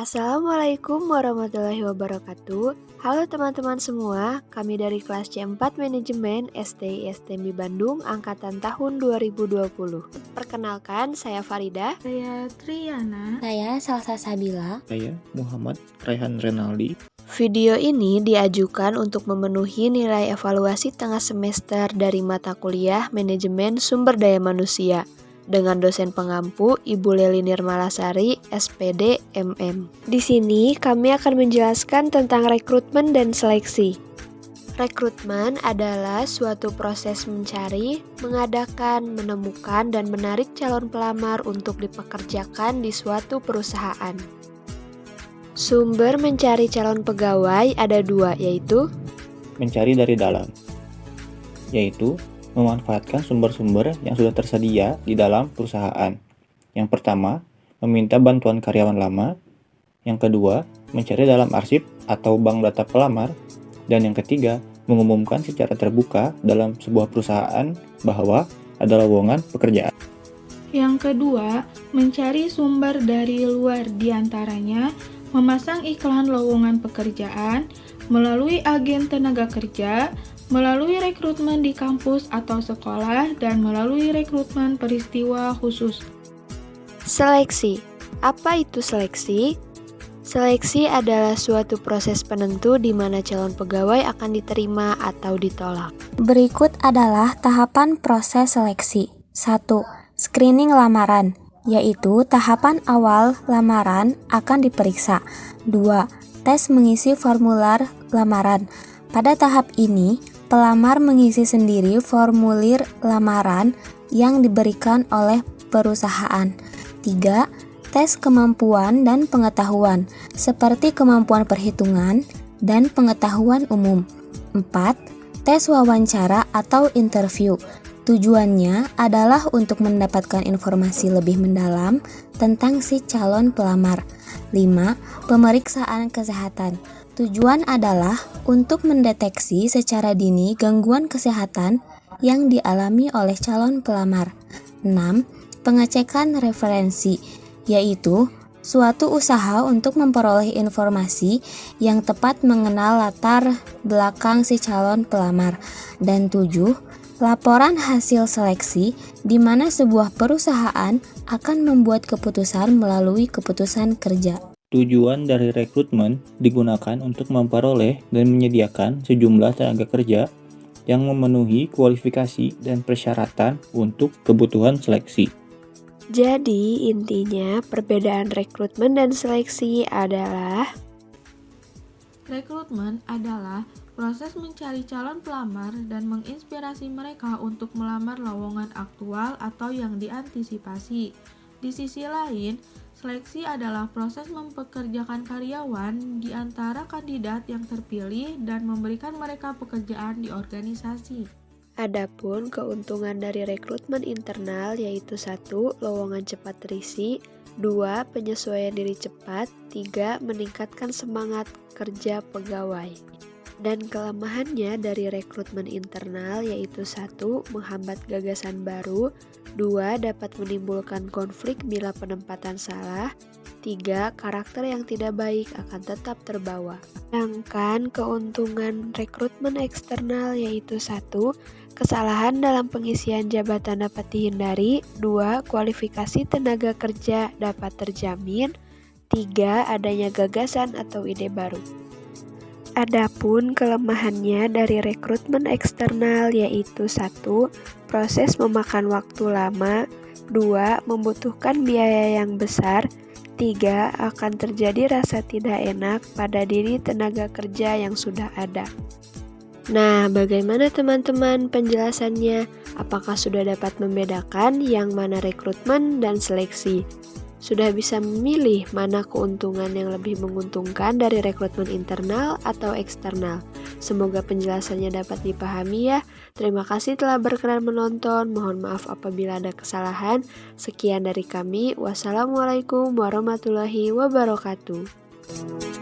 Assalamualaikum warahmatullahi wabarakatuh. Halo teman-teman semua, kami dari kelas C4 Manajemen STI STMI Bandung Angkatan tahun 2020. Perkenalkan, saya Farida. Saya Triana. Saya Salsa Sabila. Saya Muhammad Raihan Renaldi. Video ini diajukan untuk memenuhi nilai evaluasi tengah semester dari mata kuliah Manajemen Sumber Daya Manusia dengan dosen pengampu Ibu Leli Nirmalasari, SPD, MM. Di sini kami akan menjelaskan tentang rekrutmen dan seleksi. Rekrutmen adalah suatu proses mencari, mengadakan, menemukan, dan menarik calon pelamar untuk dipekerjakan di suatu perusahaan. Sumber mencari calon pegawai ada dua, yaitu Mencari dari dalam, yaitu memanfaatkan sumber-sumber yang sudah tersedia di dalam perusahaan. Yang pertama, meminta bantuan karyawan lama. Yang kedua, mencari dalam arsip atau bank data pelamar. Dan yang ketiga, mengumumkan secara terbuka dalam sebuah perusahaan bahwa ada lowongan pekerjaan. Yang kedua, mencari sumber dari luar, diantaranya memasang iklan lowongan pekerjaan melalui agen tenaga kerja, melalui rekrutmen di kampus atau sekolah, dan melalui rekrutmen peristiwa khusus. seleksi. Apa itu seleksi? Seleksi adalah suatu proses penentu di mana calon pegawai akan diterima atau ditolak. Berikut adalah tahapan proses seleksi. 1. Screening lamaran, yaitu tahapan awal lamaran akan diperiksa. 2. Tes mengisi formular lamaran. Pada tahap ini, pelamar mengisi sendiri formulir lamaran yang diberikan oleh perusahaan. 3. Tes kemampuan dan pengetahuan, seperti kemampuan perhitungan dan pengetahuan umum. 4. Tes wawancara atau interview. Tujuannya adalah untuk mendapatkan informasi lebih mendalam tentang si calon pelamar. 5. Pemeriksaan kesehatan. Tujuan adalah untuk mendeteksi secara dini gangguan kesehatan yang dialami oleh calon pelamar. 6. Pengecekan referensi, yaitu suatu usaha untuk memperoleh informasi yang tepat mengenal latar belakang si calon pelamar. Dan 7. Laporan hasil seleksi, di mana sebuah perusahaan akan membuat keputusan melalui keputusan kerja. Tujuan dari rekrutmen digunakan untuk memperoleh dan menyediakan sejumlah tenaga kerja yang memenuhi kualifikasi dan persyaratan untuk kebutuhan seleksi. Jadi, intinya perbedaan rekrutmen dan seleksi adalah Rekrutmen adalah proses mencari calon pelamar dan menginspirasi mereka untuk melamar lowongan aktual atau yang diantisipasi. Di sisi lain, seleksi adalah proses mempekerjakan karyawan di antara kandidat yang terpilih dan memberikan mereka pekerjaan di organisasi. adapun keuntungan dari rekrutmen internal yaitu 1. Lowongan cepat terisi, 2. Penyesuaian diri cepat, 3. Meningkatkan semangat kerja pegawai. Dan kelemahannya dari rekrutmen internal yaitu 1. Menghambat gagasan baru, 2. Dapat menimbulkan konflik bila penempatan salah, 3. Karakter yang tidak baik akan tetap terbawa. Sedangkan keuntungan rekrutmen eksternal yaitu 1. Kesalahan dalam pengisian jabatan dapat dihindari, 2. Kualifikasi tenaga kerja dapat terjamin, 3. Adanya gagasan atau ide baru. Adapun kelemahannya dari rekrutmen eksternal yaitu 1. Proses memakan waktu lama, 2. Membutuhkan biaya yang besar, 3. Akan terjadi rasa tidak enak pada diri tenaga kerja yang sudah ada. Nah, bagaimana teman-teman penjelasannya? Apakah sudah dapat membedakan yang mana rekrutmen dan seleksi? Sudah bisa memilih mana keuntungan yang lebih menguntungkan dari rekrutmen internal atau eksternal? Semoga penjelasannya dapat dipahami ya. Terima kasih telah berkenan menonton. Mohon maaf apabila ada kesalahan. Sekian dari kami. Wassalamualaikum warahmatullahi wabarakatuh.